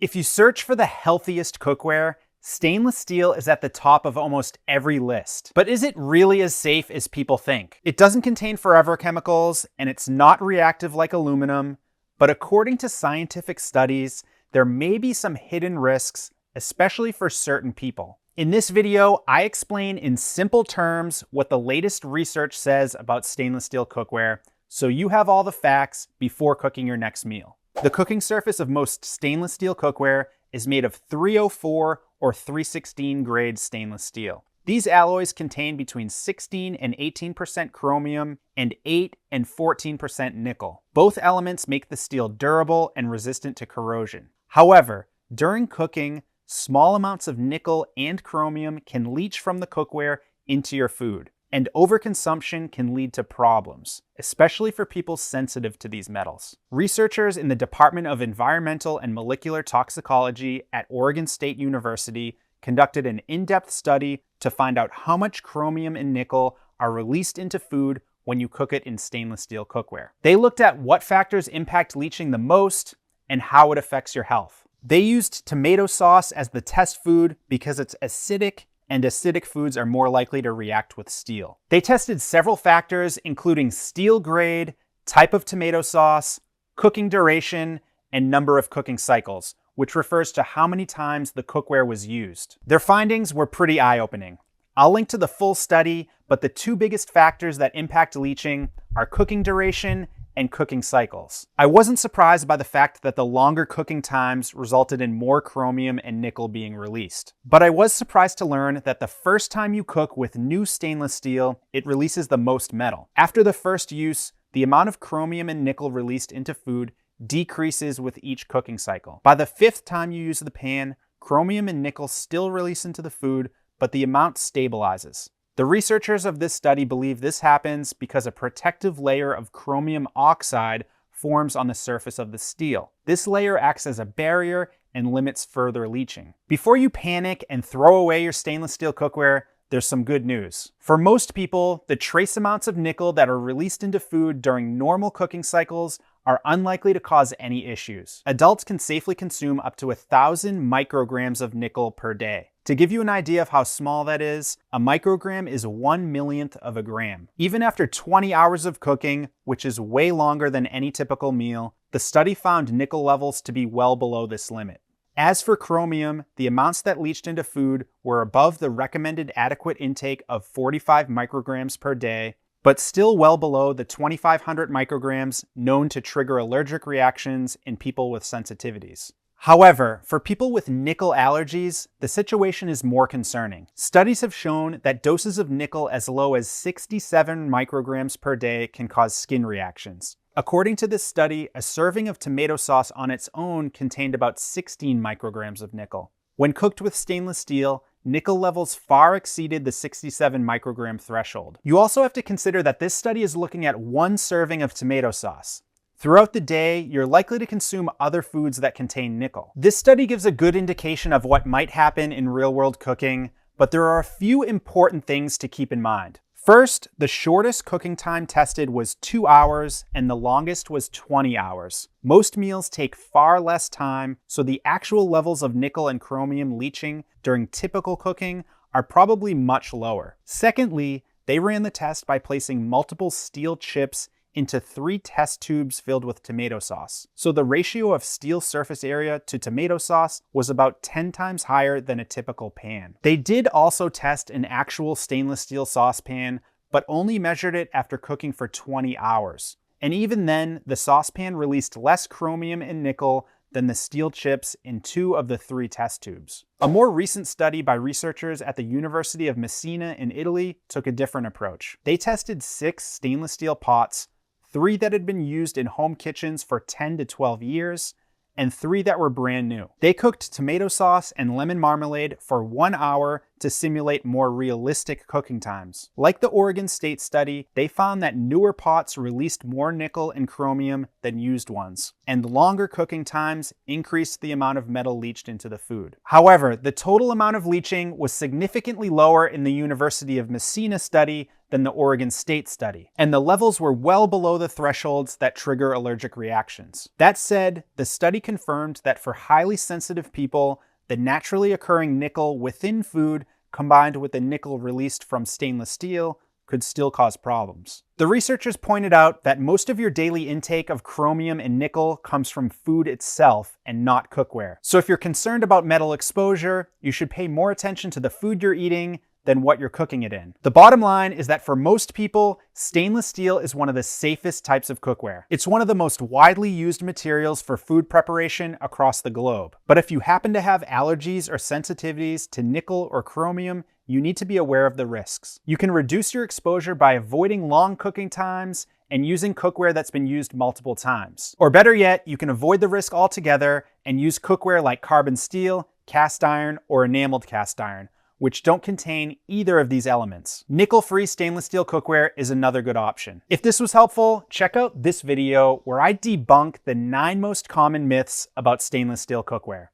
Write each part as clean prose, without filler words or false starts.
If you search for the healthiest cookware, stainless steel is at the top of almost every list. But is it really as safe as people think? It doesn't contain forever chemicals, and it's not reactive like aluminum, but according to scientific studies, there may be some hidden risks, especially for certain people. In this video, I explain in simple terms what the latest research says about stainless steel cookware, so you have all the facts before cooking your next meal. The cooking surface of most stainless steel cookware is made of 304 or 316 grade stainless steel. These alloys contain between 16 and 18% chromium and 8 and 14% nickel. Both elements make the steel durable and resistant to corrosion. However, during cooking, small amounts of nickel and chromium can leach from the cookware into your food, and overconsumption can lead to problems, especially for people sensitive to these metals. Researchers in the Department of Environmental and Molecular Toxicology at Oregon State University conducted an in-depth study to find out how much chromium and nickel are released into food when you cook it in stainless steel cookware. They looked at what factors impact leaching the most and how it affects your health. They used tomato sauce as the test food because it's acidic, and acidic foods are more likely to react with steel. They tested several factors, including steel grade, type of tomato sauce, cooking duration, and number of cooking cycles, which refers to how many times the cookware was used. Their findings were pretty eye-opening. I'll link to the full study, but the two biggest factors that impact leaching are cooking duration and cooking cycles. I wasn't surprised by the fact that the longer cooking times resulted in more chromium and nickel being released. But I was surprised to learn that the first time you cook with new stainless steel, it releases the most metal. After the first use, the amount of chromium and nickel released into food decreases with each cooking cycle. By the fifth time you use the pan, chromium and nickel still release into the food, but the amount stabilizes. The researchers of this study believe this happens because a protective layer of chromium oxide forms on the surface of the steel. This layer acts as a barrier and limits further leaching. Before you panic and throw away your stainless steel cookware, there's some good news. For most people, the trace amounts of nickel that are released into food during normal cooking cycles are unlikely to cause any issues. Adults can safely consume up to 1,000 micrograms of nickel per day. To give you an idea of how small that is, a microgram is 1/1,000,000th of a gram. Even after 20 hours of cooking, which is way longer than any typical meal, the study found nickel levels to be well below this limit. As for chromium, the amounts that leached into food were above the recommended adequate intake of 45 micrograms per day, but still well below the 2,500 micrograms known to trigger allergic reactions in people with sensitivities. However, for people with nickel allergies, the situation is more concerning. Studies have shown that doses of nickel as low as 67 micrograms per day can cause skin reactions. According to this study, a serving of tomato sauce on its own contained about 16 micrograms of nickel. When cooked with stainless steel, nickel levels far exceeded the 67 microgram threshold. You also have to consider that this study is looking at one serving of tomato sauce. Throughout the day, you're likely to consume other foods that contain nickel. This study gives a good indication of what might happen in real-world cooking, but there are a few important things to keep in mind. First, the shortest cooking time tested was 2 hours, and the longest was 20 hours. Most meals take far less time, so the actual levels of nickel and chromium leaching during typical cooking are probably much lower. Secondly, they ran the test by placing multiple steel chips into 3 test tubes filled with tomato sauce. So the ratio of steel surface area to tomato sauce was about 10 times higher than a typical pan. They did also test an actual stainless steel saucepan, but only measured it after cooking for 20 hours. And even then, the saucepan released less chromium and nickel than the steel chips in 2 of the 3 test tubes. A more recent study by researchers at the University of Messina in Italy took a different approach. They tested 6 stainless steel pots, 3 that had been used in home kitchens for 10 to 12 years, and 3 that were brand new. They cooked tomato sauce and lemon marmalade for 1 hour to simulate more realistic cooking times. Like the Oregon State study, they found that newer pots released more nickel and chromium than used ones, and longer cooking times increased the amount of metal leached into the food. However, the total amount of leaching was significantly lower in the University of Messina study than the Oregon State study, and the levels were well below the thresholds that trigger allergic reactions. That said, the study confirmed that for highly sensitive people, the naturally occurring nickel within food combined with the nickel released from stainless steel could still cause problems. The researchers pointed out that most of your daily intake of chromium and nickel comes from food itself and not cookware. So if you're concerned about metal exposure, you should pay more attention to the food you're eating than what you're cooking it in. The bottom line is that for most people, stainless steel is one of the safest types of cookware. It's one of the most widely used materials for food preparation across the globe. But if you happen to have allergies or sensitivities to nickel or chromium, you need to be aware of the risks. You can reduce your exposure by avoiding long cooking times and using cookware that's been used multiple times. Or better yet, you can avoid the risk altogether and use cookware like carbon steel, cast iron, or enameled cast iron, which don't contain either of these elements. Nickel-free stainless steel cookware is another good option. If this was helpful, check out this video where I debunk the 9 most common myths about stainless steel cookware.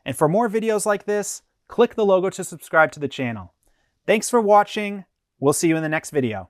And for more videos like this, click the logo to subscribe to the channel. Thanks for watching. We'll see you in the next video.